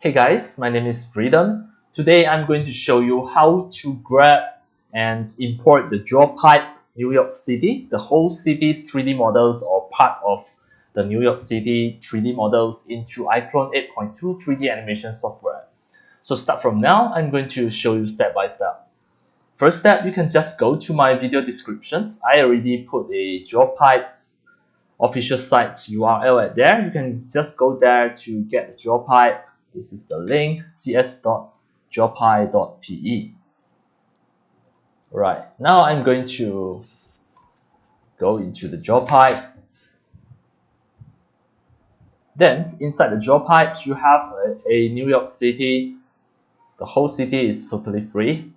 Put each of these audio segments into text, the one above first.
Hey guys, my name is Freedom. Today I'm going to show you how to grab and import the Geopipe New York City, the whole city's 3D models or part of the New York City 3D models into iClone 8.2 3D animation software. So start from now, I'm going to show you step by step. First step, you can just go to my video descriptions. I already put a Geopipe's official site URL at there. You can just go there to get the Geopipe. This is the link, cs.geopipe.pe. Right, now I'm going to go into the Geopipe. Then inside the Geopipe, you have a New York City. The whole city is totally free.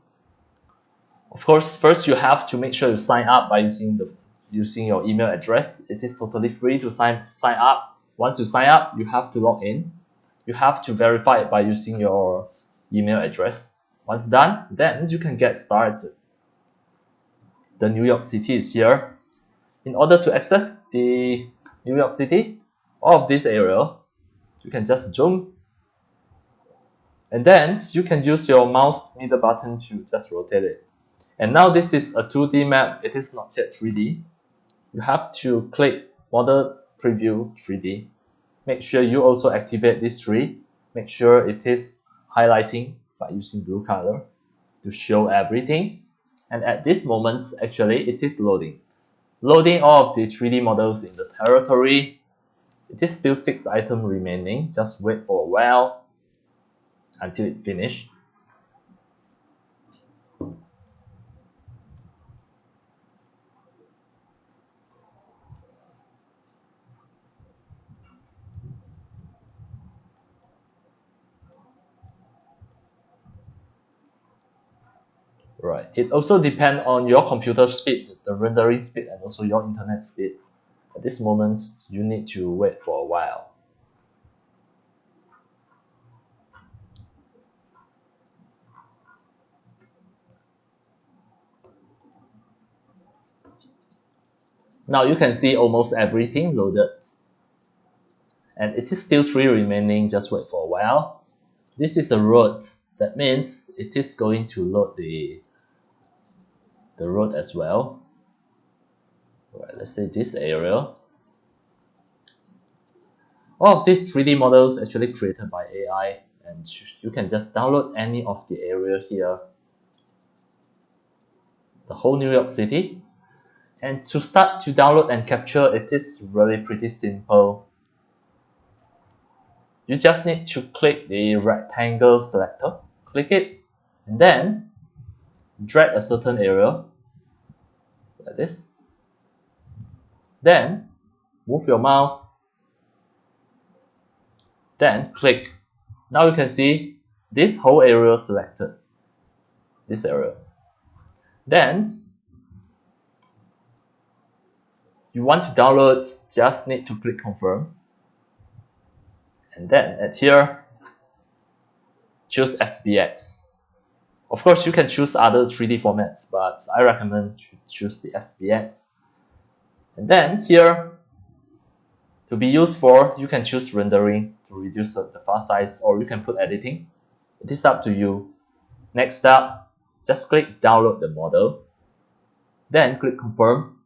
Of course, first you have to make sure you sign up by using your email address. It is totally free to sign up. Once you sign up, you have to log in. You have to verify it by using your email address. Once done, then you can get started. The New York City is here. In order to access the New York City, all of this area, you can just zoom. And then you can use your mouse middle button to just rotate it. And now this is a 2D map. It is not yet 3D. You have to click Model Preview 3D. Make sure you also activate this tree. Make sure it is highlighting by using blue color to show everything. And at this moment, actually, it is loading. Loading all of the 3D models in the territory. It is still 6 items remaining. Just wait for a while until it finishes. Right. It also depends on your computer speed, the rendering speed, and also your internet speed. At this moment, you need to wait for a while. Now you can see almost everything loaded. And it is still 3 remaining, just wait for a while. This is a road. That means it is going to load the road as well. Right, let's say this area. All of these 3D models actually created by AI, and you can just download any of the area here. The whole New York City. And to start to download and capture, it is really pretty simple. You just need to click the rectangle selector, click it, and then drag a certain area like this. Then move your mouse, then click. Now you can see this whole area selected, this area. Then you want to download, just need to click confirm. And then at here, choose FBX. Of course, you can choose other 3D formats, but I recommend to choose the FBX. And then here, to be used for, you can choose rendering to reduce the file size, or you can put editing. It is up to you. Next up, just click download the model. Then click confirm.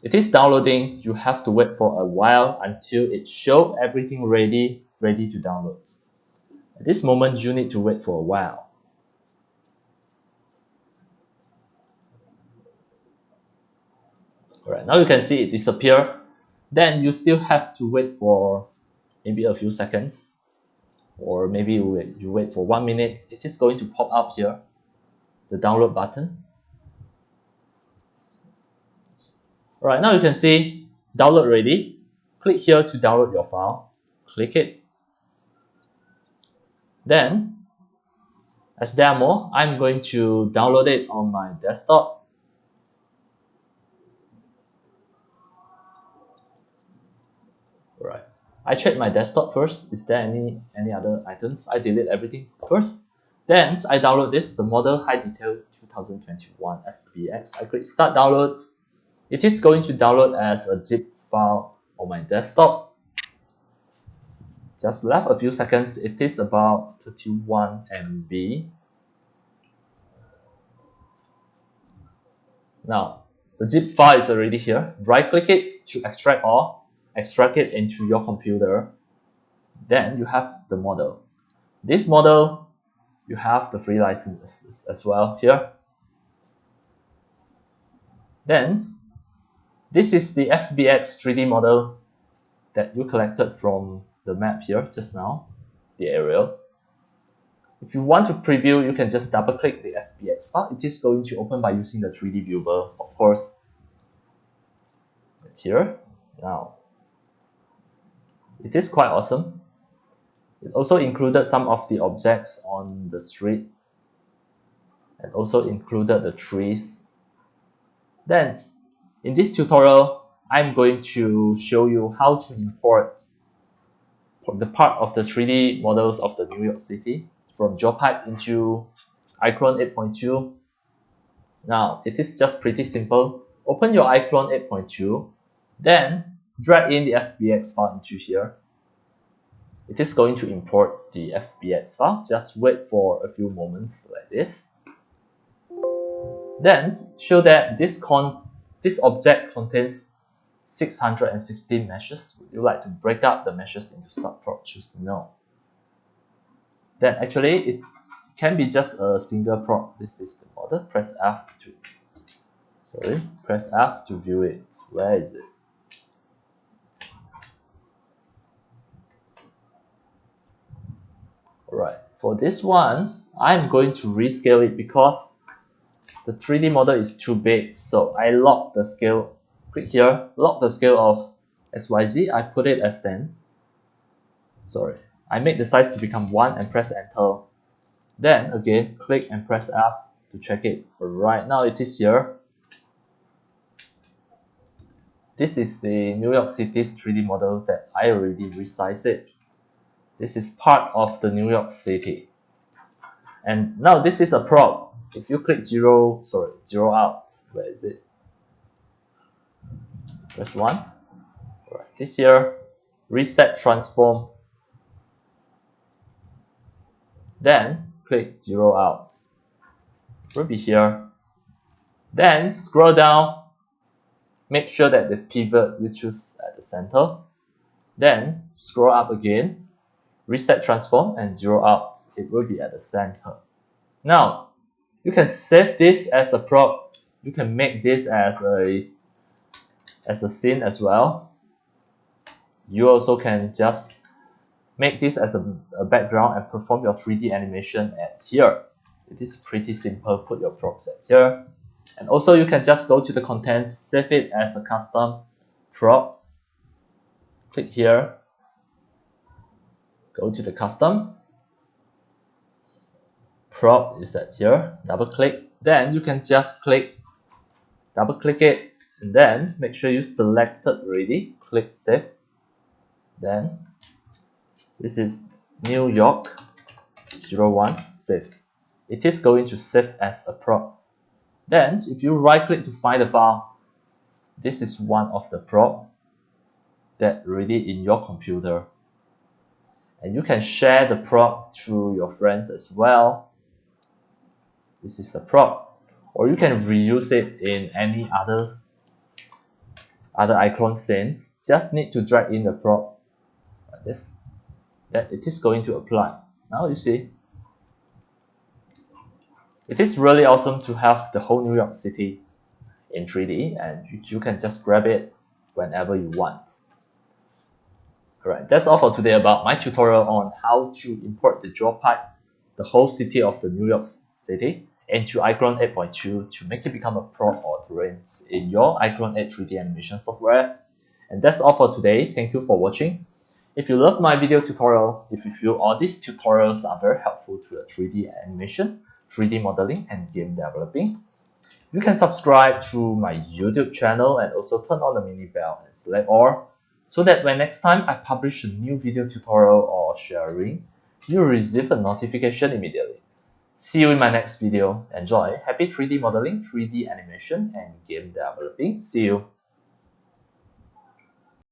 It is downloading. You have to wait for a while until it shows everything ready to download. At this moment, you need to wait for a while. Alright, now you can see it disappear. Then you still have to wait for maybe a few seconds, or maybe you wait for 1 minute. It is going to pop up here, the download button. Alright, now you can see download ready. Click here to download your file. Click it. Then, as demo, I'm going to download it on my desktop. Right. I check my desktop first. Is there any other items? I delete everything first. Then I download this, the model high detail 2021 FBX. I click start downloads. It is going to download as a zip file on my desktop. Just left a few seconds. It is about 31 MB. Now, the zip file is already here. Right click it to extract all, extract it into your computer. Then you have the model. This model, you have the free licenses as well here. Then, this is the FBX 3D model that you collected from the map here just now, the aerial. If you want to preview, you can just double click the FBX file. It is going to open by using the 3D viewer, of course. It's here. Now, it is quite awesome. It also included some of the objects on the street and also included the trees. Then, in this tutorial, I'm going to show you how to import the part of the 3D models of the New York City from Geopipe into iClone 8.2. Now, it is just pretty simple. Open your iClone 8.2, then drag in the FBX file into here. It is going to import the FBX file. Just wait for a few moments like this. Then show that this object contains 616 meshes. Would you like to break up the meshes into subprop? Choose no. Then actually it can be just a single prop. This is the model. Press F to view it. Where is it? Alright, for this one, I'm going to rescale it because the 3D model is too big. So I lock the scale. Click here, lock the scale of XYZ. I put it as 10. Sorry, I make the size to become 1 and press enter. Then again, click and press F to check it. Alright, now it is here. This is the New York City's 3D model that I already resized it. This is part of the New York City. And now this is a prop. If you click zero out, where is it? Press 1. Alright, this here, reset transform. Then click 0 out. It will be here. Then scroll down. Make sure that the pivot you choose at the center. Then scroll up again. Reset transform and 0 out. It will be at the center. Now, you can save this as a prop. You can make this as a scene as well. You also can just make this as a background and perform your 3D animation at here. It is pretty simple. Put your props at here. And also you can just go to the contents, save it as a custom props. Click here. Go to the custom. Prop is at here. Double click. Then you can just double click it, and then make sure you selected already. Click save. Then this is New York 01 save. It is going to save as a prop. Then if you right click to find the file, this is one of the prop that already in your computer. And you can share the prop to your friends as well. This is the prop. Or you can reuse it in any other iClone scenes. Just need to drag in the prop like this. That it is going to apply. Now you see. It is really awesome to have the whole New York City in 3D, and you can just grab it whenever you want. Alright, that's all for today about my tutorial on how to import the Geopipe, the whole city of the New York City, into iClone 8.2 to make it become a prop or terrain in your iClone 8 3D animation software. And that's all for today. Thank you for watching. If you love my video tutorial, if you feel all these tutorials are very helpful to the 3D animation, 3D modeling, and game developing, you can subscribe to my YouTube channel and also turn on the mini bell and select all, so that when next time I publish a new video tutorial or sharing, you receive a notification immediately. See you in my next video. Enjoy. Happy 3D modeling, 3D animation, and game developing. See you.